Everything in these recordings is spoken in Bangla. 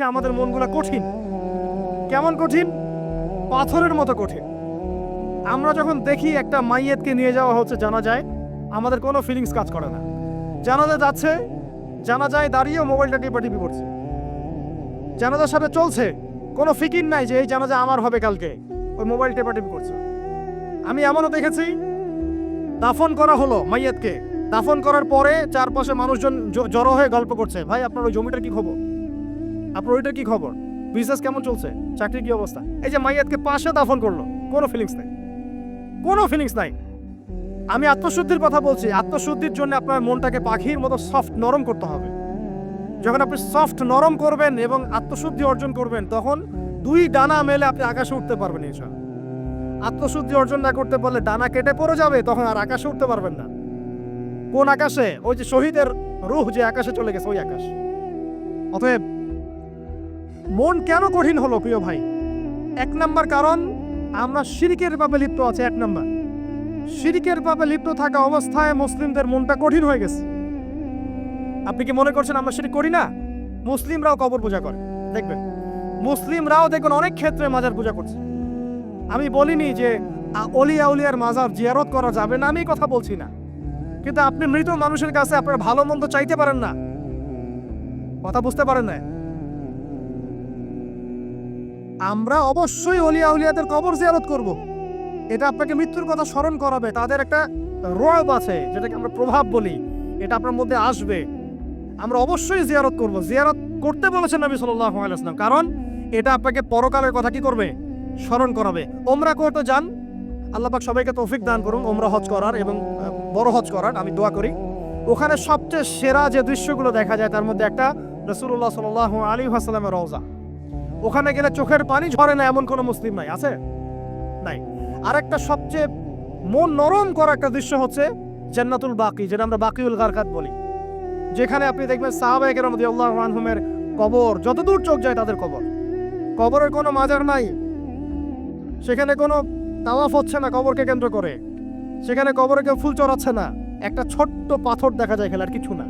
আমাদের মনগুলো কঠিন। কেমন কঠিন? পাথরের মতো কঠিন। আমরা যখন দেখি একটা মাইয়েতকে নিয়ে যাওয়া হচ্ছে জানাজায়, আমাদের কোনো ফিলিংস কাজ করে না। জানাজা যাচ্ছে, জানাজায় দাঁড়িয়ে মোবাইলটা টিপাটিপি করছে। জানাজার সাথে চলছে, কোনো ফিকির নাই যে এই জানাজা আমার হবে কালকে, ওই মোবাইল টেপাটিপি করছে। আমি এমনও দেখেছি, দাফন করা হলো মাইয়াতকে, দাফন করার পরে চারপাশে মানুষজন জড়ো হয়ে গল্প করছে, ভাই আপনার ওই জমিটার কি খবর, আপনার ওইটার কি খবর, বিজনেস কেমন চলছে, চাকরির কি অবস্থা। এই যে মাইয়াতকে পাশে দাফন করলো, কোনো ফিলিংস নাই, কোনো ফিলিংস নাই। আমি আত্মশুদ্ধির কথা বলছি। আত্মশুদ্ধির জন্য আপনার মনটাকে পাখির মতো সফট নরম করতে হবে। যখন আপনি সফট নরম করবেন এবং আত্মশুদ্ধি অর্জন করবেন, তখন দুই ডানা মেলে আপনি আকাশে উঠতে পারবেন ইনশাআল্লাহ। আত্মশুদ্ধি অর্জন না করতে পারলে ডানা কেটে পড়ে যাবে, তখন আর আকাশে উঠতে পারবেন না। কোন আকাশে? ওই যে শহীদের রূহ যে আকাশে চলে গেছে, ওই আকাশ। অতএব মন কেন কঠিন হলো প্রিয় ভাই? এক নাম্বার কারণ, আমরা শিরকের পাপে লিপ্ত আছে। এক নাম্বার, শিরকের পাপে লিপ্ত থাকা অবস্থায় মুসলিমদের মনটা কঠিন হয়ে গেছে। আপনি কি মনে করছেন আমরা শিরক করি না? মুসলিমরাও কবর পূজা করে, দেখবেন মুসলিমরাও দেখবেন অনেক ক্ষেত্রে মাজার পূজা করছে। আমি বলিনি যে অলিয়া উলিয়ার মাজার জিয়ারত করা যাবে না, আমি এই কথা বলছি না। কিন্তু আপনি মৃত মানুষের কাছে আপনার ভালো মন্দ চাইতে পারেন না। কথা বুঝতে পারেন না? আমরা অবশ্যই অলিয়া উলিয়াদের কবর জিয়ারত করব। এটা আপনাকে মৃত্যুর কথা স্মরণ করাবে। তাদের একটা রব আছে, যেটাকে আমরা প্রভাব বলি, এটা আপনার মধ্যে আসবে। আমরা অবশ্যই জিয়ারত করব। জিয়ারত করতে বলেছেন নবী সাল্লাল্লাহু আলাইহি ওয়াসাল্লাম, কারণ এটা আপনাকে পরকালের কথা কি করবে? স্মরণ করাবে। ওমরা করতে যান, আল্লাহ পাক সবাইকে তৌফিক দান করুন ওমরা হজ করার এবং বড় হজ করার, আমি দোয়া করি। ওখানে সবচেয়ে সেরা যে দৃশ্যগুলো দেখা যায়, তার মধ্যে একটা রাসূলুল্লাহ সাল্লাল্লাহু আলাইহি ওয়াসাল্লামের রওজা। ওখানে গেলে চোখের পানি ঝরে না এমন কোনো মুসলিম নাই, আছে? নাই। আরেকটা সবচেয়ে মন নরম করা একটা দৃশ্য হচ্ছে জান্নাতুল বাকি, যেটা আমরা বাকিউল গারকাত বলি। যেখানে আপনি দেখবেন সাহাবায়ে কেরাম রাদিয়াল্লাহু আনহুমের কবর, যতদূর চোখ যায় তাদের কবর। কবরের কোনো মাজার নাই, সেখানে কোনো তাওয়াফ হচ্ছে না কবরকে কেন্দ্র করে, সেখানে কবরে কেউ ফুল চড়াচ্ছে না, একটা ছোট্ট পাথর দেখা যায়, খেলার কিছু না।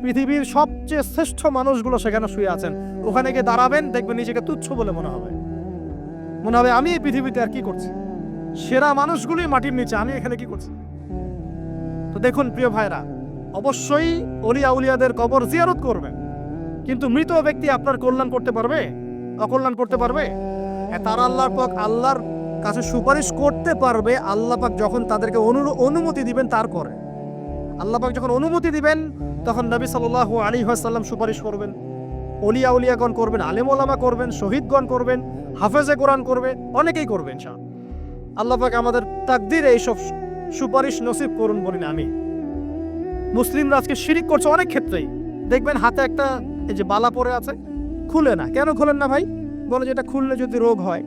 পৃথিবীর সবচেয়ে শ্রেষ্ঠ মানুষগুলো সেখানে শুয়ে আছেন। ওখানে গিয়ে দাঁড়াবেন, দেখবেন নিজেকে তুচ্ছ বলে মনে হবে। মনে হবে আমি এই পৃথিবীতে আর কি করছি, সেরা মানুষগুলোই মাটির নিচে, আমি এখানে কি করছি। তো দেখুন প্রিয় ভাইরা, অবশ্যই অলিয়া উলিয়াদের কবর জিয়ারত করবেন, কিন্তু মৃত ব্যক্তি আপনার কল্যাণ করতে পারবে? অকল্যাণ করতে পারবে? তারা আল্লাহর কাছে সুপারিশ করতে পারবে আল্লাহ পাক যখন তাদেরকে অনুমতি দিবেন। তারপরে আল্লাহ পাক যখন অনুমতি দিবেন, তখন নবী সাল্লাল্লাহু আলাইহি ওয়াসাল্লাম সুপারিশ করবেন, অলিয়া উলিয়াগণ করবেন, আলেম ওলামা করবেন, শহীদগণ করবেন, হাফেজে কোরআন করবে, অনেকেই করবেন ইনশাআল্লাহ। আল্লাহ পাক আমাদের তাকদীরে এইসব সুপারিশ নসিব করুন বলি না আমি। মুসলিমরা আজকে শিরিক করছে অনেক ক্ষেত্রেই। দেখবেন হাতে একটা এই যে বালা পরে আছে, খুলে না। কেন খুলেন না ভাই? বলে যে এটা খুললে যদি রোগ হয়।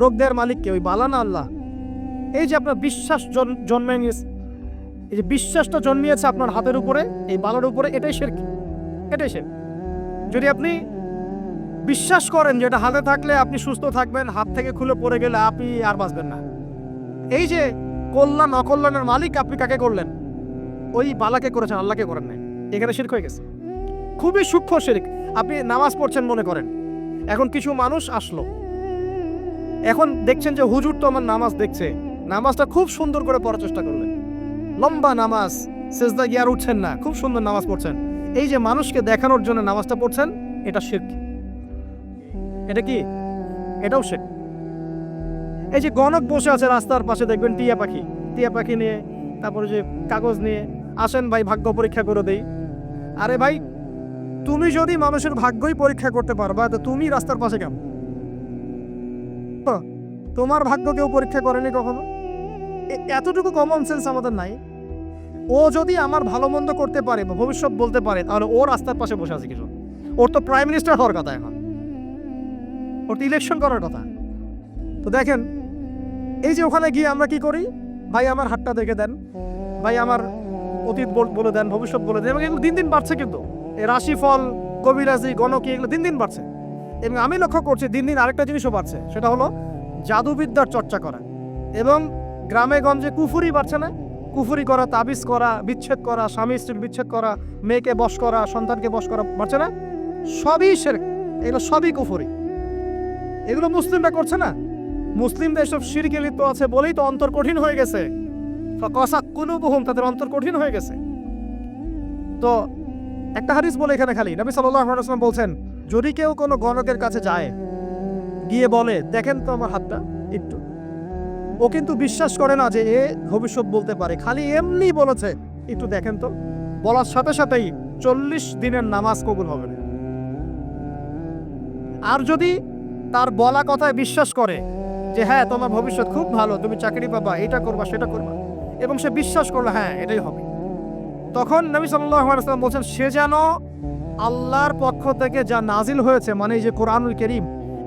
রোগ দেওয়ার মালিক কে? ওই বালা না আল্লাহ? এই যে আপনার বিশ্বাস জন্মে নিয়েছে, এই যে বিশ্বাসটা জন্মিয়েছে আপনার হাতের উপরে, এই বালার উপরে, এটাই শিরক, এটাই শিরক। যদি আপনি বিশ্বাস করেন যে এটা হাতে থাকলে আপনি সুস্থ থাকবেন, হাত থেকে খুলে পড়ে গেলে আপনি আর বাঁচবেন না, এই যে কল্যাণ অকল্যাণের মালিক আপনি কাকে করলেন? ওই বালাকে করেছেন, আল্লাহকে করেন নাই। এখানে শিরক হয়ে গেছে, খুবই সূক্ষ্ম শিরক। আপনি নামাজ পড়ছেন মনে করেন, এখন কিছু মানুষ আসলো, এখন দেখছেন যে হুজুর তো আমার নামাজ দেখছে, নামাজটা খুব সুন্দর করে পড়ার চেষ্টা করলেন, লম্বা নামাজ, সেজদা গিয়ে আর উঠছেন না, খুব সুন্দর নামাজ পড়ছেন। এই যে মানুষকে দেখানোর জন্য নামাজটা পড়ছেন, এটা শিরক। এটা কি? এটাও শিরক। এই যে গণক বসে আছে রাস্তার পাশে, দেখবেন টিয়া পাখি নিয়ে, তারপরে যে কাগজ নিয়ে, আসেন ভাই ভাগ্য পরীক্ষা করে দেই। আরে ভাই, তুমি যদি মানুষের ভাগ্যই পরীক্ষা করতে পারবা, তো তুমি রাস্তার পাশে কেন? তোমার ভাগ্য কেউ পরীক্ষা করেনি কখনো? এতটুকু কমন সেন্স আমাদের নাই? ও যদি আমার ভালো মন্দ করতে পারে বা ভবিষ্যৎ বলতে পারে, তাহলে ও রাস্তার পাশে বসে আছে কিছু? ওর তো প্রাইম মিনিস্টার হওয়ার কথা, এখন ওর তো ইলেকশন করার কথা। তো দেখেন, এই যে ওখানে গিয়ে আমরা কি করি, ভাই আমার হাতটা দেখে দেন, ভাই আমার অতীত বলে দেন, ভবিষ্যৎ বলে দেন। এবং এগুলো দিন দিন বাড়ছে, কিন্তু এই রাশিফল, কবিরাজি, গণকি, এগুলো দিন দিন বাড়ছে। এবং আমি লক্ষ্য করছি দিন দিন আরেকটা জিনিসও বাড়ছে, সেটা হলো জাদুবিদ্যার চর্চা করা। এবং গ্রামে গঞ্জে কুফুরি বাড়ছে না? কুফুরি করা, তাবিজ করা, বিচ্ছেদ করা, স্বামী স্ত্রীর বিচ্ছেদ করা, মেয়েকে বশ করা, সন্তানকে বশ করা বাড়ছে না? সবই শিরক। এগুলো সবই কুফরি। এগুলো মুসলিমরা করছে না। মুসলিমদের সব শিরকে লিপ্ত আছে বলেই তো অন্তর কঠিন হয়ে গেছে। ফাকাসাত কুলুবুহুম, তাদের অন্তর কঠিন হয়ে গেছে। তো একটা হাদিস বলে এখানে খালি নবী সাল্লাল্লাহু আলাইহি ওয়াসাল্লাম বলছেন, যদি কেউ কোনো গণকের কাছে যায়, গিয়ে বলে দেখেন তো আমার হাতটা একটু, ও কিন্তু বিশ্বাস করে না যে এ ভবিষ্যৎ বলতে পারে, খালি এমনি বলেছে একটু দেখেন তো, বলার সাথে সাথেই 40 দিনের নামাজ কবুল হবে না। আর যদি তার বলা কথায় বিশ্বাস করে যে হ্যাঁ তোমার ভবিষ্যৎ খুব ভালো, তুমি চাকরি পাবা, এটা করবা সেটা করবা, এবং সে বিশ্বাস করলো হ্যাঁ এটাই হবে, তখন নবী সাল্লাল্লাহু আলাইহি ওয়াসাল্লাম বলছেন সে যেন আল্লাহর পক্ষ থেকে যা নাজিল হয়েছে, মানে এই যে কোরআনুল কারীম,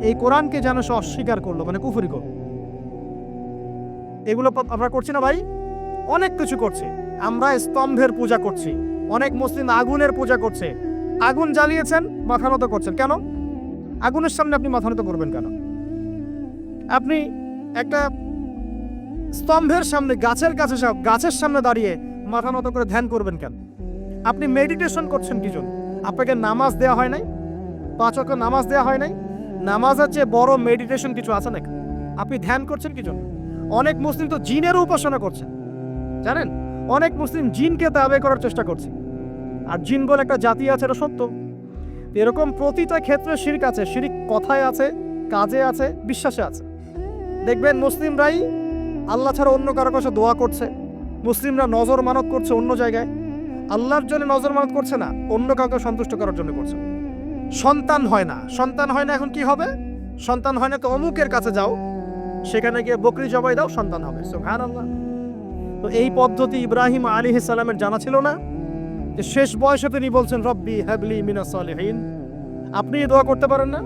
এই কোরআনকে যেন সে অস্বীকার করলো, মানে কুফরি করলো। এগুলো আমরা করছি না ভাই? অনেক কিছু করছি আমরা। স্তম্ভের পূজা করছি, অনেক মুসলিম আগুনের পূজা করছে। আগুন জ্বালিয়েছেন, মাথা নত করছেন কেন? আগুনের সামনে আপনি মাথা নত করবেন কেন? আপনি একটা স্তম্ভের সামনে, গাছের কাছে, গাছের সামনে দাঁড়িয়ে মাথা নত করে ধ্যান করবেন কেন? আপনি মেডিটেশন করছেন কি জন্য? আপনাকে নামাজ দেওয়া হয় নাই? 5 ওয়াক্ত নামাজ দেওয়া হয় নাই? নামাজের চেয়ে বড় মেডিটেশন কিছু আছে নাকি? আপনি ধ্যান করছেন কি জন্য? অনেক মুসলিম তো জিনের উপাসনা করছেন, জানেন? অনেক মুসলিম জিনকে তাবে করার চেষ্টা করছে। আর জিন বলে একটা জাতি আছে, এটা সত্য। এরকম প্রতিটা ক্ষেত্রে শিরক আছে। শিরক কথায় আছে, কাজে আছে, বিশ্বাসে আছে। দেখবেন মুসলিমরাই আল্লাহ ছাড়া অন্য কারো কাছে দোয়া করছে, মুসলিমরা নজর মানত করছে অন্য জায়গায়, আল্লাহর জন্য নজর মানত করছে না, অন্য কাউকে সন্তুষ্ট করার জন্য করছে। সন্তান হয় না, সন্তান হয় না, এখন কি হবে? সন্তান হয় না তো অমুকের কাছে যাও, সেখানে গিয়ে বকরি জবাই দাও, সন্তান হবে। সুবহানাল্লাহ। তো এই পদ্ধতি ইব্রাহিম আলাইহিস সালামের জানা ছিল না যে শেষ বয়সে তিনি বলছেন রব্বি হাবলি মিনাস সালিহিন? আপনি দোয়া করতে পারেন না?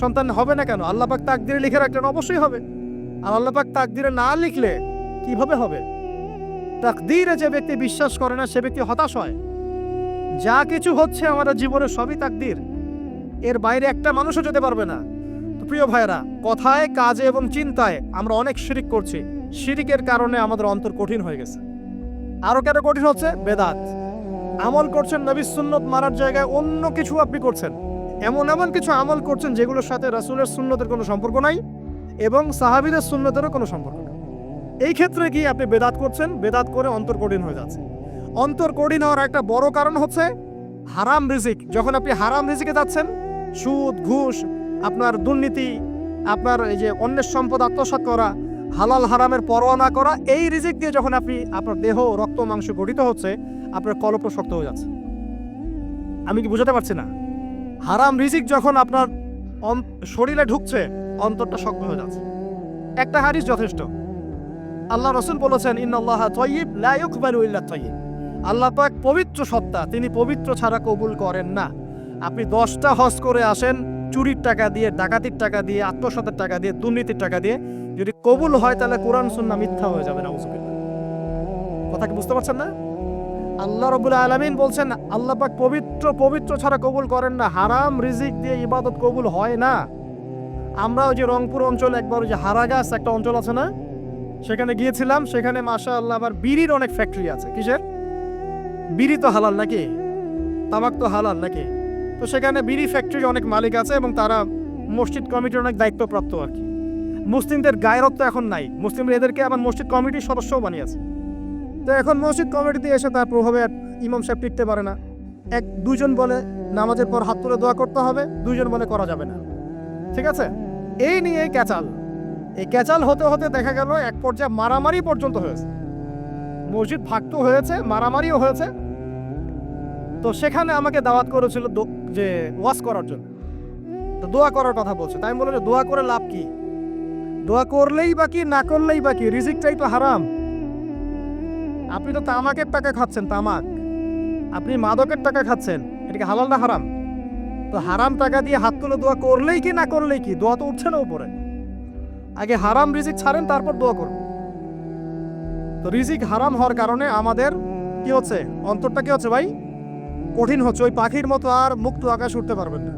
সন্তান হবে না কেন? আল্লাহ পাক তাকদিরে লিখে রাখলেন, অবশ্যই হবে। আর আল্লাহ পাক তাকদিরে না লিখলে কিভাবে হবে? তাকদিরে যে ব্যক্তি বিশ্বাস করে না সে ব্যক্তি হতাশ হয়। যা কিছু হচ্ছে আমাদের জীবনে সবই তাকদির, এর বাইরে একটা মানুষও যেতে পারবে না। তো প্রিয় ভাইরা, কথায়, কাজে এবং চিন্তায় আমরা অনেক শিরিক করছি। শিরিকের কারণে আমাদের অন্তর কঠিন হয়ে গেছে। আরো কেন কঠিন হচ্ছে? বেদাত। আমল করছেন নবীর সুন্নত মানার জায়গায় অন্য কিছু আপনি করছেন। এমন এমন কিছু আমল করছেন যেগুলোর সাথে রাসূলের সুন্নতের কোনো সম্পর্ক নাই এবং সাহাবীদের সুন্নতেরও কোনো সম্পর্ক নেই। এই ক্ষেত্রে কি আপনি বেদাত করছেন? বেদাত করে অন্তর কঠিন হয়ে যাচ্ছে। অন্তর কঠিন হওয়ার একটা বড় কারণ হচ্ছে হারাম রিজিক। যখন আপনি হারাম রিজিকে যাচ্ছেন, সুদ, ঘুষ, আপনার দুর্নীতি, আপনার এই যে অন্যের সম্পদ আত্মসাৎ করা, হালাল হারামের পরোয়া না করা, এই রিজিক দিয়ে যখন আপনি আপনার দেহ, রক্ত, মাংস গঠিত হচ্ছে, আপনার কলপ শক্ত হয়ে যাচ্ছে। আমি কি বুঝাতে পারছি না? হারাম রিজিক যখন আপনার শরীরে ঢুকছে, অন্তরটা শক্ত হয়ে যাচ্ছে। একটা হাদিস যথেষ্ট। আল্লাহ রাসূল বলেছেন ইন্নাল্লাহা তাইয়্যিব লা ইকবালু ইল্লা তাইয়্যিব। আল্লাহ পাক পবিত্র সত্তা, তিনি পবিত্র ছাড়া কবুল করেন না। আপনি 10টা হজ করে আসেন, চুরির টাকা দিয়ে, ডাকাতির টাকা দিয়ে, আত্মসাতের টাকা দিয়ে, দুর্নীতির টাকা দিয়ে, যদি কবুল হয় তাহলে কোরআন সুন্নাহ মিথ্যা হয়ে যাবে। নাউযুবিল্লাহ। কথা কি বুঝতে পারছেন না? আল্লাহ রাব্বুল আলামিন বলছেন আল্লাহ পাক পবিত্র ছাড়া কবুল করেন না। হারাম রিজিক দিয়ে ইবাদত কবুল হয় না। আমরা ওই যে রংপুর অঞ্চলে একবার ওই যে হারাগাছ একটা অঞ্চল আছে না, সেখানে গিয়েছিলাম। সেখানে মাশাআল্লাহ আবার বিড়ির অনেক ফ্যাক্টরি আছে। কিসের? বিড়ি তো হালাল নাকি? তামাক তো হালাল নাকি? তো সেখানে বিড়ি ফ্যাক্টরি অনেক মালিক আছে এবং তারা মসজিদ কমিটির অনেক দায়িত্বপ্রাপ্ত আর কি। মুসলিমদের গায়রত্ব এখন নাই, মুসলিমরা এদেরকে আবার মসজিদ কমিটির সদস্যও বানিয়েছে। তো এখন মসজিদ কমিটিতে এসে তার প্রভাবে ইমাম সাহেব টিকতে পারে না। দুজন বলে নামাজের পর হাত তুলে দোয়া করতে হবে, দুজন বলে করা যাবে না। ঠিক আছে? এই নিয়ে ক্যাচাল। এই ক্যাচাল হতে হতে দেখা গেল এক পর্যায়ে মারামারি পর্যন্ত হয়েছে। মসজিদ ভাগত হয়েছে, মারামারিও হয়েছে। তো সেখানে আমাকে দাওয়াত করেছিল যে ওয়াজ করার জন্য। তো দোয়া করার কথা বলছে। তাই আমি বললাম যে দোয়া করে লাভ কি? দোয়া করলেই বা কি, না করলেই বা কি? রিজিকটাই তো হারাম। আপনি তো তামাকের টাকা খাচ্ছেন, তামাক। আপনি মাদকের টাকা খাচ্ছেন, এটা কি হালাল না হারাম? তো হারাম টাকা দিয়ে হাত তুলে দোয়া করলেই কি, না করলেই কি? দোয়া তো উঠছে না উপরে। আগে হারাম রিজিক ছাড়েন, তারপর দোয়া করুন। তো রিজিক হারাম হওয়ার কারণে আমাদের কি হচ্ছে? অন্তরটা কি হচ্ছে ভাই? কঠিন হচ্ছে। ওই পাখির মতো আর মুক্ত আকাশ উঠতে পারবেন না।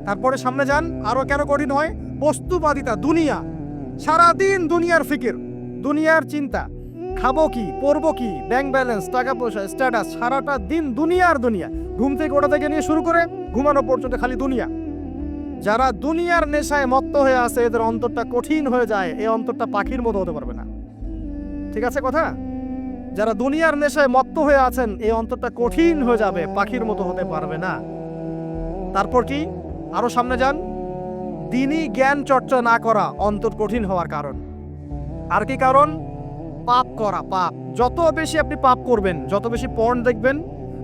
তারপরে সামনে যান, আরো কেন কঠিন হয়? বস্তুবাদিতা, দুনিয়া। সারাদিন দুনিয়ার ফিকির, দুনিয়ার চিন্তা, খাবো কি, পরবো কি, ব্যাংক ব্যালেন্স, টাকা পয়সা, স্ট্যাটাস, সারাটা দিন দুনিয়ার দুনিয়া। ঘুম থেকে ওঠা থেকে নিয়ে শুরু করে ঘুমানো পর্যন্ত খালি দুনিয়া। যারা দুনিয়ার নেশায় মত্ত হয়ে আছে এদের অন্তরটা কঠিন হয়ে যায়, এই অন্তরটা পাখির মতো হতে পারবে না। ঠিক আছে কথা? যারা দুনিয়ার নেশায় মত্ত হয়ে আছেন এই অন্তরটা কঠিন হয়ে যাবে, পাখির মতো হতে পারবে না। তারপর কি? আরো সামনে যান। দিনই জ্ঞান চর্চা না করা অন্তর কঠিন হওয়ার কারণ। আর কি কারণ? পাপ করা, পাপ। যত বেশি আপনি পাপ করবেন, যত বেশি পর্ন দেখবেন,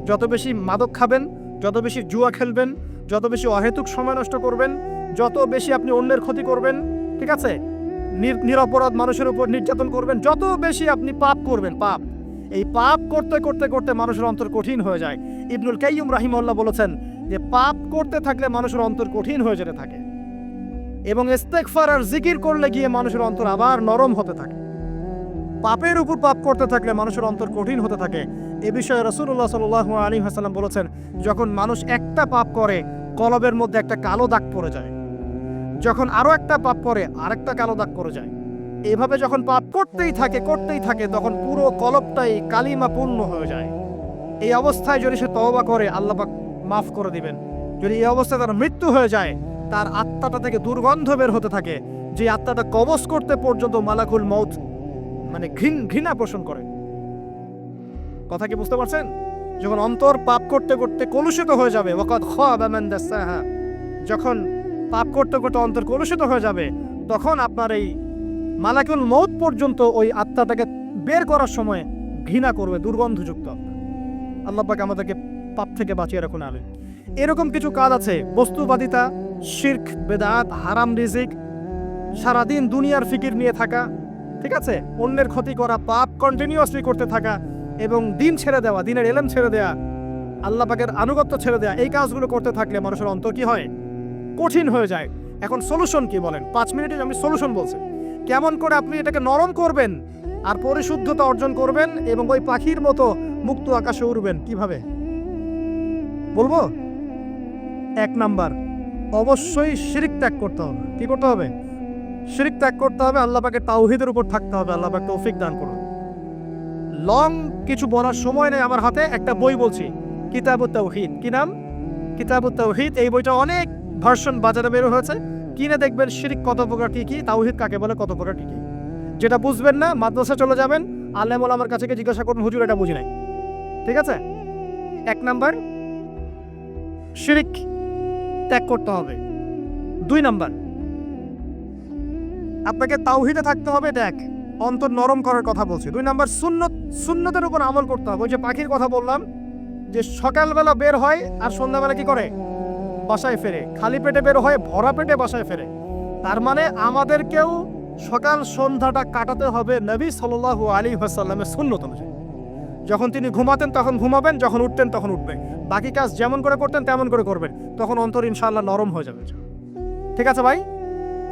যত বেশি মাদক খাবেন, যত বেশি জুয়া খেলবেন, যত বেশি অহেতুক সময় নষ্ট করবেন, যত বেশি আপনি অন্যের ক্ষতি করবেন, ঠিক আছে, নিরপরাধ মানুষের উপর নির্যাতন করবেন, যত বেশি আপনি পাপ করবেন, পাপ, এই পাপ করতে করতে করতে মানুষের অন্তর কঠিন হয়ে যায়। ইবনুল কাইয়্যিম রাহিমাহুল্লাহ বলেছেন যে পাপ করতে থাকলে মানুষের অন্তর কঠিন হয়ে যেতে থাকে এবং ইস্তেগফার আর জিকির করলে গিয়ে মানুষের অন্তর আবার নরম হতে থাকে। পাপের উপর পাপ করতে থাকলে মানুষের অন্তর কঠিন হতে থাকে। এ বিষয়ে রাসূলুল্লাহ সাল্লাল্লাহু আলাইহি ওয়াসাল্লাম বলেছেন, যখন মানুষ একটা পাপ করে কলবের মধ্যে একটা কালো দাগ পড়ে যায়, যখন আরো একটা পাপ করে আরেকটা কালো দাগ পড়ে যায়। এভাবে যখন পাপ করতেই থাকে তখন পুরো কলবটাই কালিমা পূর্ণ হয়ে যায়। এই অবস্থায় যদি সে তওবা করে আল্লাহ পাক মাফ করে দিবেন। যদি এই অবস্থায় তার মৃত্যু হয়ে যায়, তার আত্মাটা থেকে দুর্গন্ধ বের হতে থাকে, যে আত্মাটা কবজ করতে পর্যন্ত মালাকুল মউত মানে ঘৃণা পোষণ করে। কথা কি বুঝতে পারছেন? যখন অন্তর পাপ করতে করতে কলুষিত হয়ে যাবে, ওয়াকাদ খাবা মান দাসাহা, যখন পাপ করতে করতে অন্তর কলুষিত হয়ে যাবে, তখন আপনার এই মালাকুল মউত পর্যন্ত ওই আত্মাটাকে বের করার সময় ঘৃণা করবে, দুর্গন্ধযুক্ত। আল্লাহ পাক আমাদেরকে পাপ থেকে বাঁচিয়ে রাখুন। আমিন। এরকম কিছু কাজ আছে, বস্তুবাদিতা, শিরক, বেদাত, হারাম রিজিক, সারাদিন দুনিয়ার ফিকির নিয়ে থাকা, ঠিক আছে, অন্যের ক্ষতি করা, পাপ কন্টিনিউয়াসলি করতে থাকা এবং দিন ছেড়ে দেওয়া, দিনের এলেম ছেড়ে দেওয়া, আল্লাহ পাকের আনুগত্য ছেড়ে দেওয়া, এই কাজগুলো করতে থাকলে মানুষের অন্তর কি হয়? কঠিন হয়ে যায়। এখন সলিউশন কি বলেন? 5 মিনিটে আমি সলিউশন বলছি। কেমন করে আপনি এটাকে নরম করবেন আর পরিশুদ্ধতা অর্জন করবেন এবং ওই পাখির মতো মুক্ত আকাশে উড়বেন, কিভাবে বলবো? 1 নাম্বার, অবশ্যই শিরক ত্যাগ করতে হবে। কি করতে হবে? শিরক ত্যাগ করতে হবে। আল্লাহ পাকের তাওহীদের উপর থাকতে হবে। আল্লাহ পাক তৌফিক দান করুন। লং কিছু বলার সময় নেই আমার হাতে, একটা বই বলছি, কিতাবুত তাওহীদ। কি নাম? কিতাবুত তাওহীদ। এই বইটা অনেক ভার্সন বাজারে বের হয়েছে, কিনে দেখবেন শিরক কত প্রকার কি কি, তাওহীদ কাকে বলে কত প্রকার কি কি। যেটা বুঝবেন না মাদ্রাসা চলে যাবেন, আলেম ওলামার কাছে গিয়ে জিজ্ঞাসা করুন, হুজুর এটা বুঝি নাই। ঠিক আছে? 1 নাম্বার, শিরক ত্যাগ করতে হবে। 2 নাম্বার, আপনাকে তাওহীদে থাকতে হবে। দেখ, অন্তর নরম করার কথা বলছি। 2 নাম্বার, সুন্নতের উপর আমল করতে হবে। ওই যে পাখির কথা বললাম, যে সকালবেলা বের হয় আর সন্ধ্যাবেলা কি করে? বাসায় ফেরে। খালি পেটে বের হয়, ভরা পেটে বাসায় ফেরে। তার মানে আমাদেরকেও সকাল সন্ধ্যাটা কাটাতে হবে নবী সাল্লাল্লাহু আলাইহি ওয়াসাল্লামের সুন্নত অনুযায়ী। যখন তিনি ঘুমাতেন তখন ঘুমাবেন, যখন উঠতেন তখন উঠবেন, বাকি কাজ যেমন করে করতেন তেমন করে করবেন, তখন অন্তর ইনশাআল্লাহ নরম হয়ে যাবে। ঠিক আছে ভাই?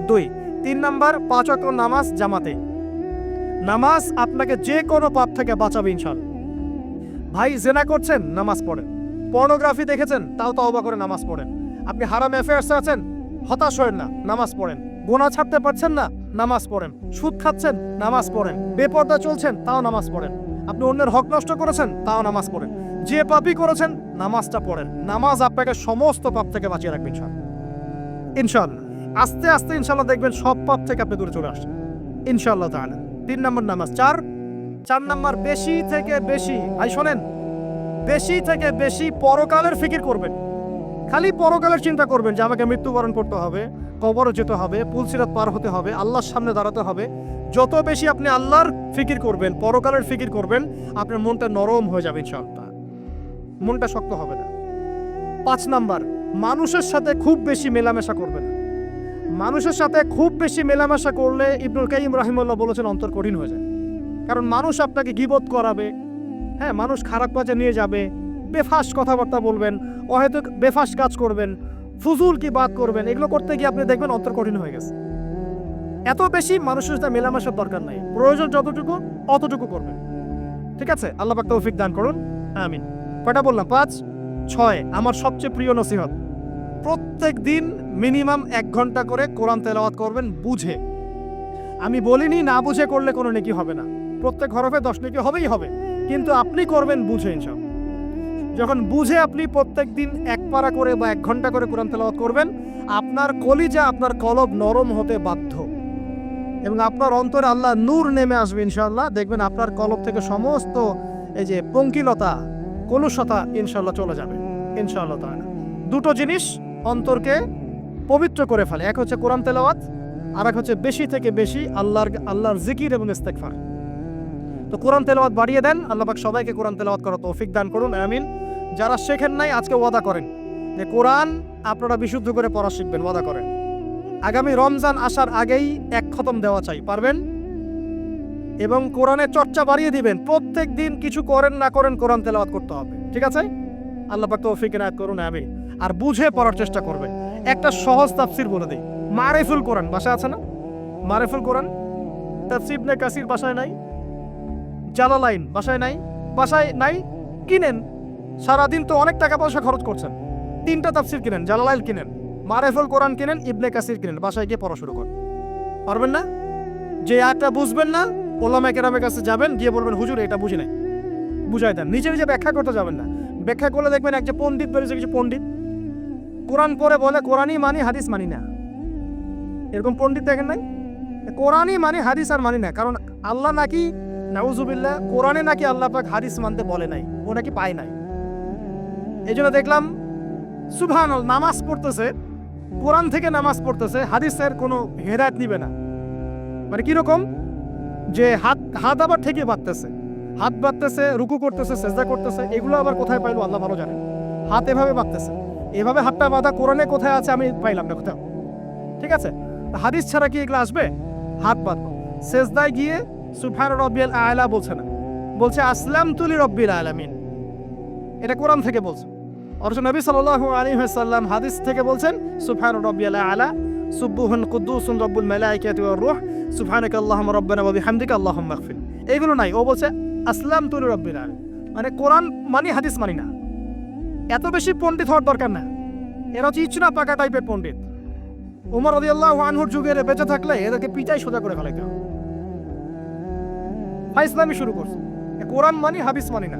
2। 3 নাম্বার, 5 ওয়াক্ত নামাজ জামাতে। নামাজ আপনাকে যে কোনো পাপ থেকে বাঁচাবে ইনশাআল্লাহ। ভাই জেনা করছেন, নামাজ পড়েন। পর্নোগ্রাফি দেখেছেন, তাও তওবা করে নামাজ পড়েন। আপনি হারাম অ্যাফেয়ার্সে আছেন, হতাশ হয়েন না, নামাজ পড়েন। গুনাহ ছাড়তে পারছেন না, নামাজ পড়েন। সুদ খাচ্ছেন, নামাজ পড়েন। বেপরদা চলছেন, তাও নামাজ পড়েন। আপনি অন্যের হক নষ্ট করেছেন, তাও নামাজ পড়েন। যে পাপই করেছেন, নামাজটা পড়েন। নামাজ আপনাকে সমস্ত পাপ থেকে বাঁচিয়ে রাখবে ইনশাআল্লাহ। ইনশাআল্লাহ আস্তে আস্তে ইনশাআল্লাহ দেখবেন সব পাপ থেকে আপনি দূরে চলে আসছেন ইনশাআল্লাহ তাআলা। 3 নম্বর নামাজ। 4 নম্বর, বেশি থেকে বেশি, ভাই শোনেন, বেশি থেকে বেশি পরকালের ফিকির করবেন। খালি পরকালের চিন্তা করবেন যে আমাকে মৃত্যুবরণ করতে হবে, কবরে যেতে হবে, পুলসিরাত পার হতে হবে, আল্লাহর সামনে দাঁড়াতে হবে। যত বেশি আপনি আল্লাহর ফিকির করবেন, পরকালের ফিকির করবেন, আপনার মনটা নরম হয়ে যাবে ইনশাআল্লাহ, মনটা শক্ত হবে না। 5 নাম্বার, মানুষের সাথে খুব বেশি মেলামেশা করবেন। মানুষের সাথে খুব বেশি মেলামেশা করলে ইবনুল কাইয়্যিম রাহিমাহুল্লাহ বলেছেন অন্তর কঠিন হয়ে যায়। কারণ মানুষ আপনাকে গীবত করাবে, হ্যাঁ, মানুষ খারাপ কাজে নিয়ে যাবে, বেফাস কথাবার্তা বলবেন, অহেতুক বেফাস কাজ করবেন, ফুজুল কি বাদ করবেন, এগুলো করতে গিয়ে আপনি দেখবেন অন্তর কঠিন হয়ে গেছে। এত বেশি মানুষের সাথে মেলামেশার দরকার নাই, প্রয়োজন যতটুকু অতটুকু করবেন। ঠিক আছে? আল্লাহ পাক তৌফিক দান করুন, আমিন। কয়টা বললাম? 5। 6, আমার সবচেয়ে প্রিয় নসিহত, প্রত্যেক দিন মিনিমাম 1 ঘন্টা করে কোরআন তেলাওয়াত করবেন বুঝে। আমি বলিনি না বুঝে করলে কোনো নেকি হবে না, প্রত্যেক হরফে 10 নেকি হবেই হবে, কিন্তু আপনি করবেন বুঝে ইনশাআল্লাহ। যখন বুঝে আপনি প্রত্যেক দিন 1 পারা করে বা 1 ঘন্টা করে কোরআন তেলাওয়াত করবেন, আপনার কলিজা, আপনার কলব নরম হতে বাধ্য এবং আপনার অন্তরে আল্লাহ নূর নেমে আসবে ইনশাআল্লাহ। দেখবেন আপনার কলব থেকে সমস্ত এই যে পঙ্কিলতা, কলুষতা ইনশাআল্লাহ চলে যাবে ইনশাআল্লাহ তাআলা। দুটো জিনিস অন্তরকে পবিত্র করে ফেলে, এক হচ্ছে কোরআন তেলাওয়াত, আর এক হচ্ছে বেশি থেকে বেশি আল্লাহর জিকির এবং ইস্তেগফার। তো কোরআন তেলাওয়াত বাড়িয়ে দেন, আল্লাহ পাক সবাইকে কোরআন তেলাওয়াত করার তৌফিক দান করুন, আমিন। যারা শেখেন নাই আজকে ওয়াদা করেন যে কোরআন আপনারা বিশুদ্ধ করে পড়া শিখবেন, ওয়াদা করেন। আগামী রমজান আসার আগেই 1 খতম দেওয়া চাই, পারবেন? এবং কোরআনের চর্চা বাড়িয়ে দিবেন, প্রত্যেক দিন কিছু করেন না করেন কোরআন তেলাওয়াত করতে হবে, ঠিক আছে? আল্লাহ পাক তৌফিক এনায়েত করুন, আমিন। আর বুঝে পড়ার চেষ্টা করবে। একটা সহজ তাফসীর বলে দেই, মারিফুল কোরআন বাসায় আছে না? মারিফুল কোরআন তাফসীর ইবনে কাসির বাসায় নাই, জালালাইন বাসায় নাই, বাসায় নাই কিনেন। সারাদিন তো অনেক টাকা পয়সা খরচ করছেন, 3টা তাফসীর কিনেন, জালালাইন কিনেন, মারিফুল কোরআন কিনেন, ইবনে কাসির কিনেন, বাসায় গিয়ে পড়া শুরু করেন। পারবেন না? যে আয়াতটা বুঝবেন না, ওলামায়ে কেরামের কাছে যাবেন, গিয়ে বলবেন হুজুর এটা বুঝি নাই, বুঝাই দেন। নিজে নিজে ব্যাখ্যা করতে যাবেন না, ব্যাখ্যা করলে দেখবেন একটা পণ্ডিত বেরিয়েছে, কিছু পণ্ডিত কোরআন পড়ে বলে কোরআনই মানি হাদিস মানি না। এরকম পণ্ডিত দেখেন নাই? কোরআনই মানি হাদিস আর মানি না, কারণ আল্লাহ নাকি নাউজুবিল্লাহ কোরআনে নাকি আল্লাহ পাক হাদিস মানতে বলে নাই, ও নাকি পায় নাই। এই জন্য দেখলাম সুবহানাল্লাহ নামাজ পড়তেছে, কোরআন থেকে নামাজ পড়তেছে, হাদিসের কোনো হেদায়েত নিবে না। মানে কিরকম যে হাত আবার ঠিকই বাঁধতেছে, হাত বাঁধতেছে, রুকু করতেছে, সেজদা করতেছে, এগুলো আবার কোথায় পাইলো আল্লাহ ভালো জানেন। হাত এভাবে বাঁধতেছে, এভাবে হাতটা বাঁধা কোরআনে কোথায় আছে আমি পাইলাম না কোথাও, ঠিক আছে? হাদিস ছাড়া কি এগুলো আসবে? হাত বাঁধবো, সেজদায় গিয়ে সুবহান রাব্বিয়াল আ'লা বলছে না, বলছে আসলামতু লিরাব্বিল আলামিন। এটা কোরআন থেকে বলছে। অথচ নবী সাল্লাল্লাহু আলাইহি ওয়াসাল্লাম হাদিস থেকে বলছেন সুবহান রাব্বিয়াল আ'লা, সুবহুন কুদ্দুসুন রব্বুল মালাইকাতি ওয়ার রূহ, সুবহানাকা আল্লাহুম্মা রাব্বানা ওয়া বিহামদিকা আল্লাহুম্মা ইগফির। এগুলো নাই, ও বলছে আসলামতু লিরাব্বিল আলামিন। মানে কোরআন মানি হাদিস মানি না। এত বেশি পণ্ডিত হওয়ার দরকার না, এরা হচ্ছে ইচনা পাকা টাইপের পণ্ডিত। ওমর রাদিয়াল্লাহু আনহুর যুগে বেঁচে থাকলে এদেরকে পিটাই সোজা করে ফেলাইতে হবে। ফাইসলামি শুরু করছে, কোরআন মানি হাদিস মানি না।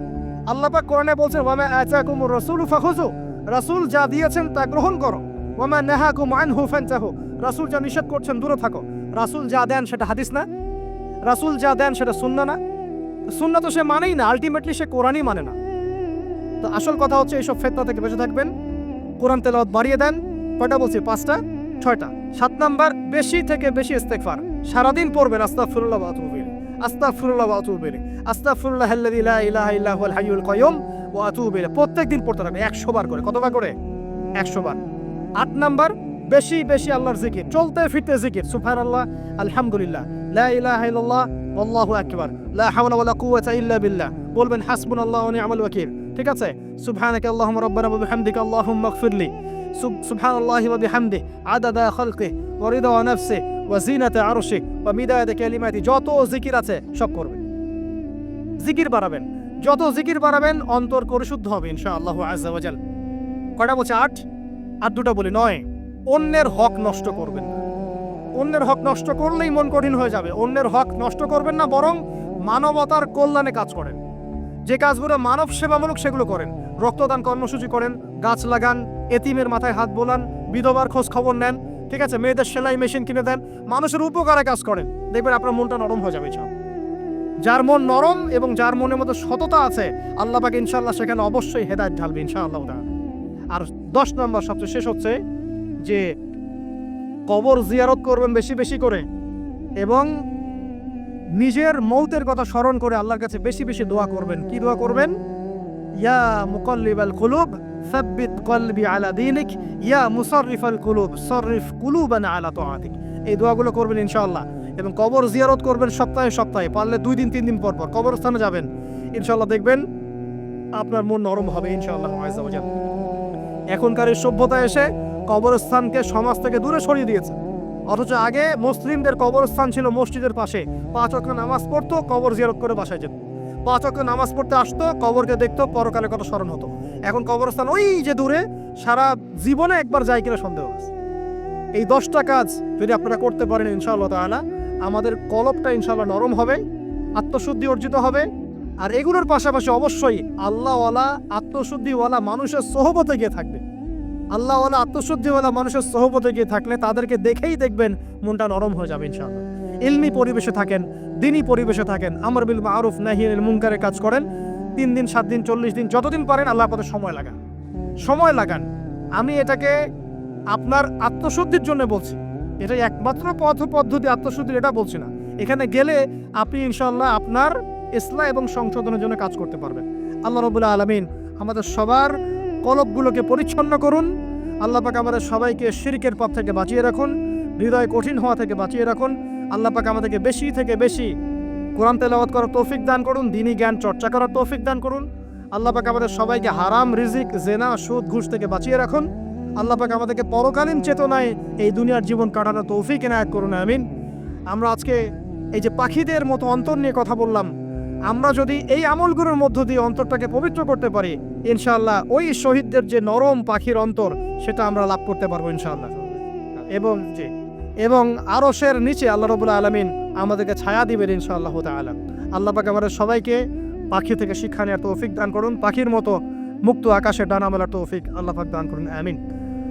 আল্লাহ পাক কোরআনে বলছেন ওয়ামা আতাকুমুর রাসূলু ফাখুযু, রাসূল যা দিয়েছেন তা গ্রহণ করো। ওয়ামা নাহাকুম আনহু ফান্তাহু, রাসূল যা নিষেধ করছেন দূরে থাকো। রাসূল যা দেন সেটা হাদিস না, রাসূল যা দেন সেটা সুন্নাহ না। সুন্নাহ তো সে মানেই না, আলটিমেটলি সে কোরআনই মানে না। তো আসল কথা হচ্ছে এইসব ফিতনা থেকে বেঁচে থাকবেন, কোরআন তেলাওয়াত বাড়িয়ে দেন। কয়টা বলছি? 5টা 6টা। 7 নাম্বার, বেশি থেকে বেশি ইস্তেগফার সারাদিন পড়বেন। আস্তাগফিরুল্লাহ ওয়া আতুবু ইলাইহি, আস্তাগফিরুল্লাহ ওয়া আতুবু ইলাইহি, আস্তাগফিরুল্লাহাল্লাযী লা ইলাহা ইল্লা হুয়াল হাইয়ুল কাইয়ুম ওয়া আতুবু ইলাইহি। প্রত্যেকদিন পড়তে থাকবেন 100 বার করে। কতবার করে? 100 বার। 8 নাম্বার, বেশি বেশি আল্লাহর জিকির, চলতে ফিরতে জিকির, সুবহানাল্লাহ, আলহামদুলিল্লাহ, লা ইলাহা ইল্লাল্লাহ, আল্লাহু আকবার, লা হাওলা ওয়ালা কুওয়াতা ইল্লা বিল্লাহ। বলবেন হাসবুনাল্লাহু ওয়া নি'মাল ওয়াকিল, ঠিক আছে? সুবহানাকা আল্লাহুম্মা রাব্বানা ওয়া বিহামদিকা আল্লাহুম্মা ইগফিরলি, সুবহানাল্লাহি ওয়া বিহামদিহি আদাদা খালকিহি ওয়া রিদা নাফসিহি ওয়া জিনাতা আরশিহি ওয়া মিদাদা কালিমাতিহি। যত জিকির আছে সব করবেন, জিকির বাড়াবেন। যত জিকির বাড়াবেন অন্তর পরিশুদ্ধ হবে ইনশাআল্লাহু আযজা ওয়া জাল। কয়টা বলছে? 8। আর 2টা বলি। 9, অন্যের হক নষ্ট করবেন না। অন্যের হক নষ্ট করলেই মন কঠিন হয়ে যাবে। অন্যের হক নষ্ট করবেন না, বরং মানবতার কল্যাণে কাজ করেন। যে কাজগুলো মানব সেবামূলক সেগুলো করেন। রক্তদান কর্মসূচি করেন, গাছ লাগান, এতিমের মাথায় হাত বোলান, বিধবার খোঁজ খবর নেন, ঠিক আছে? মেয়েদের সেলাই মেশিন কিনে দেন, মানুষের উপকারে কাজ করেন। দেখবেন আপনার মনটা নরম হয়ে যাবে। যার মন নরম এবং যার মনের মধ্যে সততা আছে, আল্লাহ পাক ইনশাআল্লাহ সেখানে অবশ্যই হেদায়েত ঢালবে ইনশাআল্লাহ। আর 10 নম্বর সবচেয়ে শেষ হচ্ছে যে কবর জিয়ারত করবেন বেশি বেশি করে, এবং নিজের মৌতের কথা স্মরণ করে আল্লাহর কাছে বেশি বেশি দোয়া করবেন। কি দোয়া করবেন? ইয়া মুকাল্লিবাল কুলুব সাব্বিত কলবি আলা দীনিক, ইয়া মুসাররিফাল কুলুব সাররিফ কুলুবানা আলা তাআতিক। এই দোয়াগুলো করবেন ইনশাআল্লাহ। এবং কবর জিয়ারত করবেন সপ্তাহে সপ্তাহে, পারলে 2 দিন 3 দিন পর পর কবরস্থানে যাবেন। ইনশাআল্লাহ দেখবেন আপনার মন নরম হবে ইনশাআল্লাহ আযজা ওয়া জাল। এখনকার এই সভ্যতা এসে কবরস্থানকে সমাজ থেকে দূরে সরিয়ে দিয়েছে। অথচ আগে মুসলিমদের কবরস্থান ছিল মসজিদের পাশে, 5 ওয়াক্ত নামাজ পড়তো, কবর জিয়ারত করে বাসায় যেত। 5 ওয়াক্ত নামাজ পড়তে আসতো, কবরকে দেখতো, পরকালে কথা স্মরণ হতো। এখন কবরস্থান ওই যে দূরে, সারা জীবনে একবার যায় কিনা সন্দেহ আছে। এই 10টা কাজ যদি আপনারা করতে পারেন ইনশাআল্লাহ তাআলা, আমাদের কলবটা ইনশাআল্লাহ নরম হবে আত্মশুদ্ধি অর্জিত হবে। আর এগুলোর পাশাপাশি অবশ্যই আল্লাহওয়ালা আত্মশুদ্ধিওয়ালা মানুষের সোহবতে গিয়ে থাকবে। আল্লাহওয়ালা আত্মশুদ্ধিওয়ালা মানুষের সোহবতে গিয়ে থাকলে তাদেরকে দেখেই দেখবেন মনটা নরম হয়ে যাবে ইনশাআল্লাহ। ইলমি পরিবেশে থাকেন, দিনই পরিবেশে থাকেন, আমর বিল মারুফ নাহি আনিল মুনকারের কাজ করেন। 3 দিন 7 দিন 40 দিন যতদিন পারেন আল্লাহর পথে সময় লাগান। আমি এটাকে আপনার আত্মশুদ্ধির জন্য বলছি, এটাই একমাত্র পদ্ধতি আত্মশুদ্ধির, এটা বলছি না। এখানে গেলে আপনি ইনশাআল্লাহ আপনার ইসলাহ এবং সংশোধনের জন্য কাজ করতে পারবেন। আল্লাহ রাব্বুল আলামিন আমাদের সবার কলবগুলোকে পরিচ্ছন্ন করুন। আল্লাহ পাক আমাদের সবাইকে শিরকের পথ থেকে বাঁচিয়ে রাখুন, হৃদয় কঠিন হওয়া থেকে বাঁচিয়ে রাখুন। আল্লাহ পাক আমাদেরকে বেশি থেকে বেশি কোরআন তেলাওয়াত করার তৌফিক দান করুন, দ্বীনি জ্ঞান চর্চা করার তৌফিক দান করুন। আল্লাহ পাক আমাদের সবাইকে হারাম রিজিক, জেনা, সুদ, ঘুষ থেকে বাঁচিয়ে রাখুন। আল্লাহ পাক আমাদেরকে পরকালীন চেতনায় এই দুনিয়ার জীবন কাটানোর তৌফিক এনায়েত করুন, আমিন। আমরা আজকে এই যে পাখিদের মতো অন্তর নিয়ে কথা বললাম, আমরা যদি এই আমলগুলোর মধ্য দিয়ে অন্তরটাকে পবিত্র করতে পারি, ইনশাআল্লাহ ওই শহীদদের যে নরম পাখির অন্তর সেটা আমরা লাভ করতে পারবো ইনশাআল্লাহ। এবং আরশের নিচে আল্লাহ রাব্বুল আলামিন আমাদেরকে ছায়া দিবেন ইনশাআল্লাহ তাআলা। আল্লাহ পাক আমাদের সবাইকে পাখি থেকে শিক্ষা নেওয়ার তৌফিক দান করুন, পাখির মতো মুক্ত আকাশে ডানা মেলার তৌফিক আল্লাহ পাক দান করুন, আমিন।